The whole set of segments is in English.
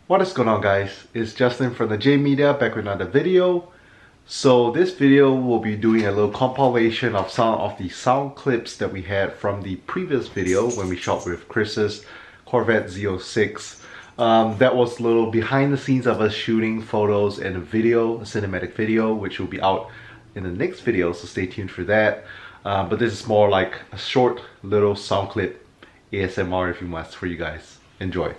What is going on, guys? It's Justin from the J Media back with another video. So this video will be doing a little compilation of some of the sound clips that we had from the previous video when we shot with Chris's Corvette Z06. That was a little behind the scenes of us shooting photos and a video, a cinematic video, which will be out in the next video, so stay tuned for that. But this is more like a short little sound clip, ASMR if you must, for you guys. Enjoy.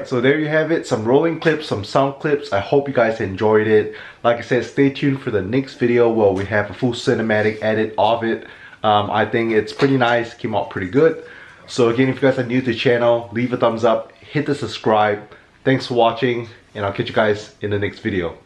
Alright, so there you have it, some rolling clips, some sound clips. I hope you guys enjoyed it. Like I said, stay tuned for the next video where we have a full cinematic edit of it. I think it's pretty nice, came out pretty good. So again, if you guys are new to the channel, leave a thumbs up, hit the subscribe. Thanks for watching, and I'll catch you guys in the next video.